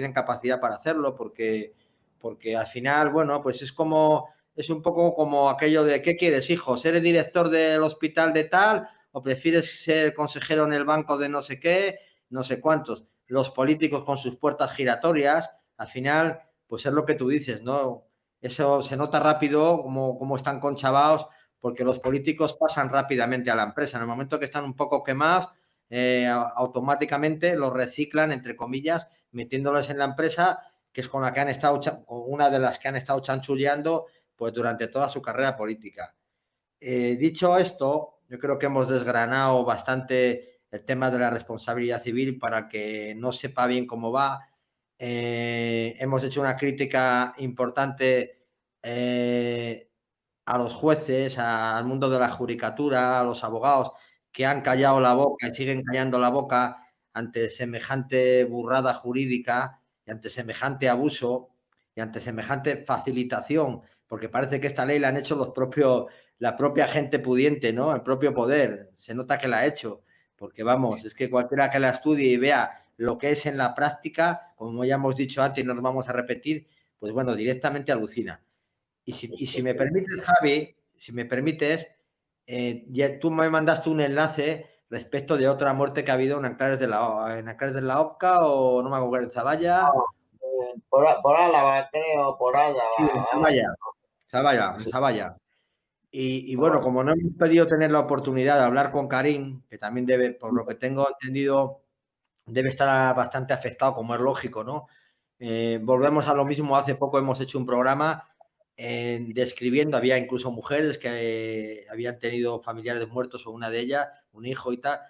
al final, bueno, pues es un poco como aquello de ¿qué quieres, hijo? ¿Ser el director del hospital de tal o prefieres ser consejero en el banco de no sé qué, no sé cuántos? Los políticos con sus puertas giratorias, al final, pues es lo que tú dices, ¿no? Eso se nota rápido como están conchavados, porque los políticos pasan rápidamente a la empresa. En el momento que están un poco quemados, automáticamente los reciclan, entre comillas, metiéndolos en la empresa, que es con una de las que han estado chanchulleando pues durante toda su carrera política. Dicho esto, yo creo que hemos desgranado bastante el tema de la responsabilidad civil para que no sepa bien cómo va. Hemos hecho una crítica importante a los jueces, al mundo de la judicatura, a los abogados que han callado la boca y siguen callando la boca ante semejante burrada jurídica y ante semejante abuso y ante semejante facilitación, porque parece que esta ley la han hecho la propia gente pudiente, ¿no? El propio poder, se nota que la ha hecho, porque vamos, es que cualquiera que la estudie y vea lo que es en la práctica, como ya hemos dicho antes y nos vamos a repetir, pues bueno, directamente alucina. Y si me permites, Javi, si me permites, ya tú me mandaste un enlace respecto de otra muerte que ha habido en Anclares de la Oca o no me acuerdo, en Zaballa. Por Álava, creo, por Sí, en Álava. Zaballa, en Sí, Zaballa. Y bueno, como no hemos podido tener la oportunidad de hablar con Karim, que también debe, por lo que tengo entendido, debe estar bastante afectado, como es lógico, ¿no? Volvemos a lo mismo, hace poco hemos hecho un programa describiendo, había incluso mujeres que habían tenido familiares muertos o una de ellas, un hijo y tal,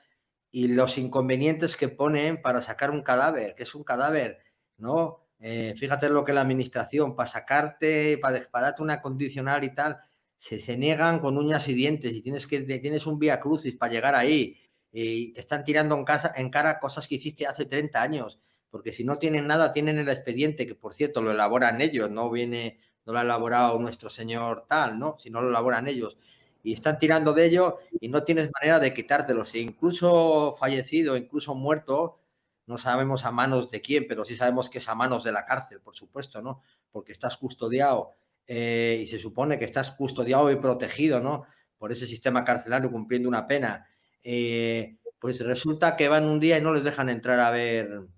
y los inconvenientes que ponen para sacar un cadáver, que es un cadáver, ¿no? Fíjate lo que la administración, para sacarte, para darte una condicional y tal, se niegan con uñas y dientes y tienes un vía crucis para llegar ahí y te están tirando en cara cosas que hiciste hace 30 años, porque si no tienen nada, tienen el expediente, que por cierto lo elaboran ellos, no lo ha elaborado nuestro señor tal, ¿no? Si no lo elaboran ellos. Y están tirando de ello y no tienes manera de quitártelo. Si incluso fallecido, incluso muerto, no sabemos a manos de quién, pero sí sabemos que es a manos de la cárcel, por supuesto, ¿no? Porque estás custodiado y se supone que estás custodiado y protegido, ¿no? Por ese sistema carcelario cumpliendo una pena. Pues resulta que van un día y no les dejan entrar a ver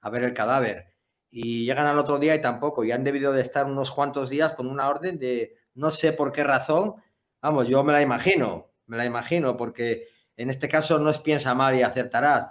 el cadáver. Y llegan al otro día y tampoco. Y han debido de estar unos cuantos días con una orden de no sé por qué razón. Vamos, yo me la imagino, porque en este caso no es piensa mal y acertarás.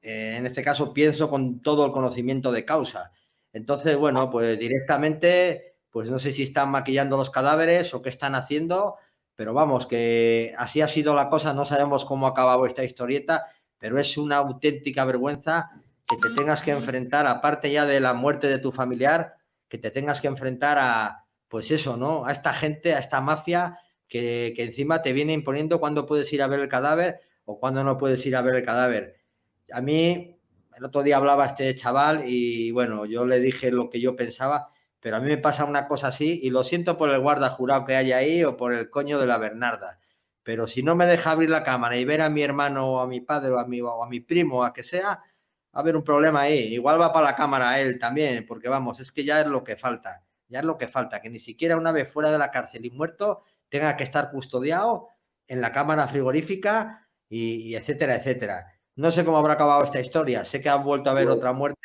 En este caso pienso con todo el conocimiento de causa. Entonces, bueno, pues directamente, pues no sé si están maquillando los cadáveres o qué están haciendo, pero vamos, que así ha sido la cosa, no sabemos cómo ha acabado esta historieta, pero es una auténtica vergüenza que te tengas que enfrentar, aparte ya de la muerte de tu familiar, que te tengas que enfrentar a, pues eso, ¿no? A esta gente, a esta mafia que encima te viene imponiendo cuándo puedes ir a ver el cadáver o cuándo no puedes ir a ver el cadáver. A mí, el otro día hablaba este chaval y bueno, yo le dije lo que yo pensaba, pero a mí me pasa una cosa así y lo siento por el guarda jurado que hay ahí o por el coño de la Bernarda. Pero si no me deja abrir la cámara y ver a mi hermano o a mi padre o a mi primo o a que sea, va a haber un problema ahí. Igual va para la cámara él también, porque vamos, es que ya es lo que falta. Ya es lo que falta, que ni siquiera una vez fuera de la cárcel y muerto tenga que estar custodiado en la cámara frigorífica y etcétera, etcétera. No sé cómo habrá acabado esta historia. Sé que han vuelto a haber otra muerte,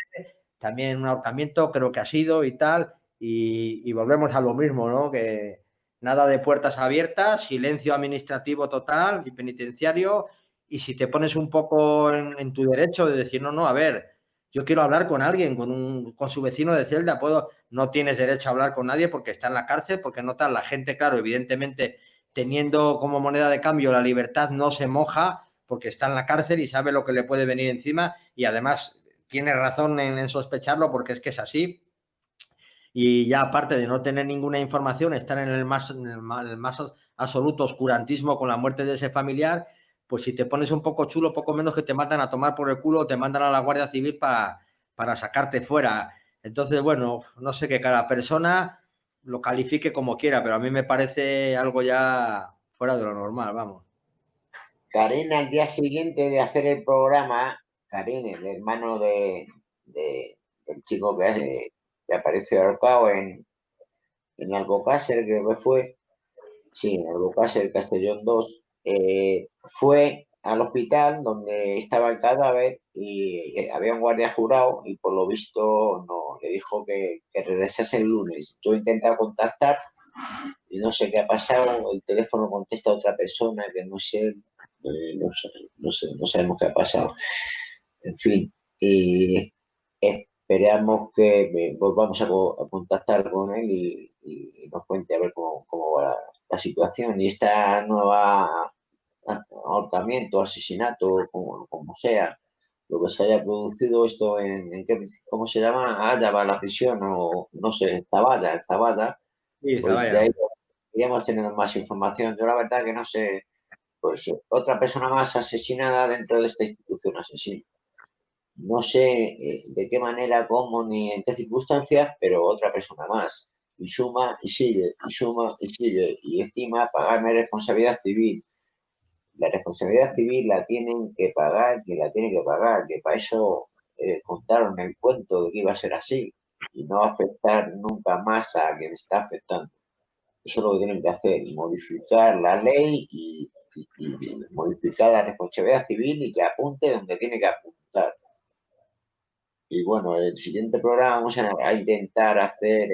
también un ahorcamiento, creo que ha sido y tal, y volvemos a lo mismo, ¿no? Que nada de puertas abiertas, silencio administrativo total y penitenciario, y si te pones un poco en tu derecho de decir, no, a ver, yo quiero hablar con alguien, con su vecino de celda, no tienes derecho a hablar con nadie porque está en la cárcel, porque no tal, la gente, claro, evidentemente, teniendo como moneda de cambio la libertad, no se moja porque está en la cárcel y sabe lo que le puede venir encima y además tiene razón en sospecharlo porque es que es así. Y ya aparte de no tener ninguna información, estar en el más absoluto oscurantismo con la muerte de ese familiar, pues si te pones un poco chulo, poco menos que te matan a tomar por el culo o te mandan a la Guardia Civil para sacarte fuera. Entonces, bueno, no sé, que cada persona lo califique como quiera, pero a mí me parece algo ya fuera de lo normal, vamos. Karim, al día siguiente de hacer el programa, Karim, el hermano del chico que apareció ahorcado en Alcocácer, creo que fue, sí, en Alcocácer, Castellón 2, fue al hospital donde estaba el cadáver y había un guardia jurado y por lo visto no, le dijo que regresase el lunes. Yo intenté contactar y no sé qué ha pasado, el teléfono contesta a otra persona que no sé, no sabemos qué ha pasado. En fin, y esperamos que volvamos a contactar con él y nos cuente a ver cómo va la situación. Y esta nueva ahorcamiento, asesinato, como sea, lo que se haya producido esto ¿cómo se llama? Ah, ya va a la prisión, o no sé, Zaballa, Sí, pues de vaya. ahí iríamos teniendo más información. Yo la verdad que no sé, pues otra persona más asesinada dentro de esta institución asesina. no sé de qué manera, cómo, ni en qué circunstancias, pero otra persona más. Y suma y sigue, y suma y sigue. Y encima pagarme responsabilidad civil. La responsabilidad civil la tienen que pagar quien la tiene que pagar, que para eso contaron el cuento de que iba a ser así y no afectar nunca más a quien está afectando. Eso es lo que tienen que hacer, modificar la ley y modificar la responsabilidad civil y que apunte donde tiene que apuntar. Y bueno, el siguiente programa vamos a intentar hacer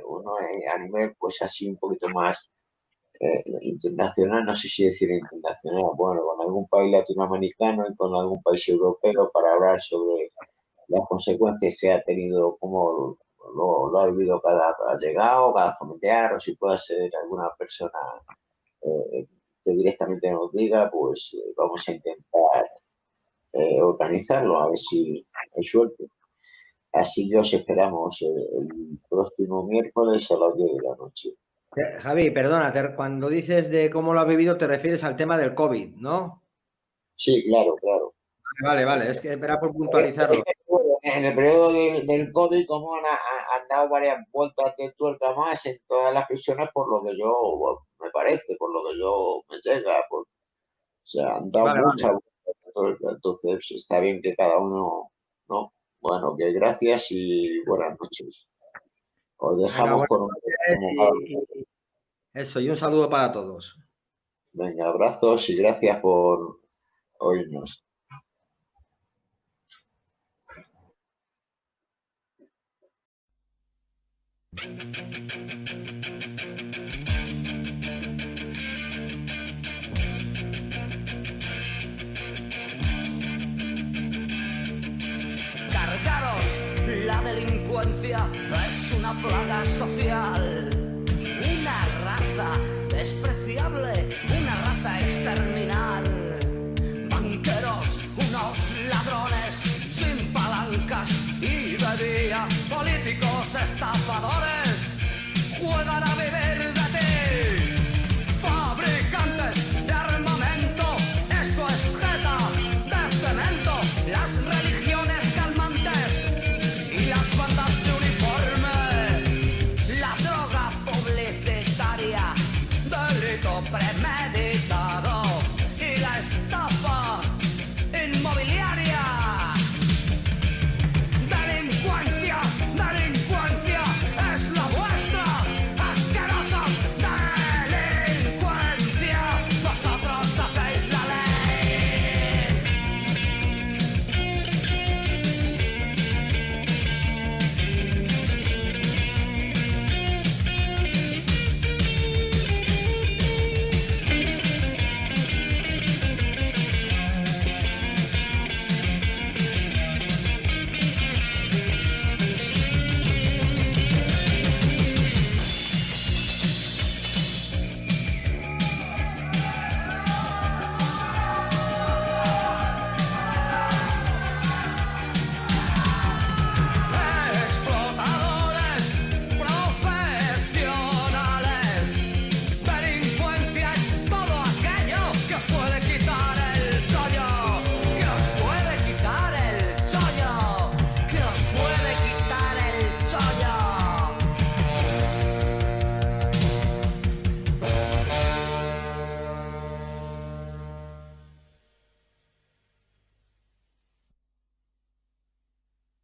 uno a nivel pues así un poquito más internacional, no sé si decir internacional, bueno, con algún país latinoamericano y con algún país europeo para hablar sobre las consecuencias que ha tenido, cómo lo ha vivido cada llegado, cada familiar, o si puede ser alguna persona que directamente nos diga, pues vamos a intentar organizarlo, a ver si hay suerte. Así que os esperamos el próximo miércoles a las 10 de la noche. Javi, perdona, cuando dices de cómo lo has vivido te refieres al tema del COVID, ¿no? Sí, claro, claro. Vale, es que era por puntualizarlo. En el periodo del COVID, como han dado varias vueltas de tuerca más en todas las prisiones, por lo que yo, bueno, me parece, por lo que yo me llega, o sea, han dado muchas vueltas de tuerca, entonces pues, está bien que cada uno, ¿no? Bueno, que gracias y buenas noches. Os dejamos con un... Eso, y un saludo para todos. Venga, abrazos y gracias por oírnos. Cargaros, la delincuencia es una plaga social, una raza despreciable, una raza exterminar. Banqueros, unos ladrones sin palancas y de día políticos estafadores juegan a beber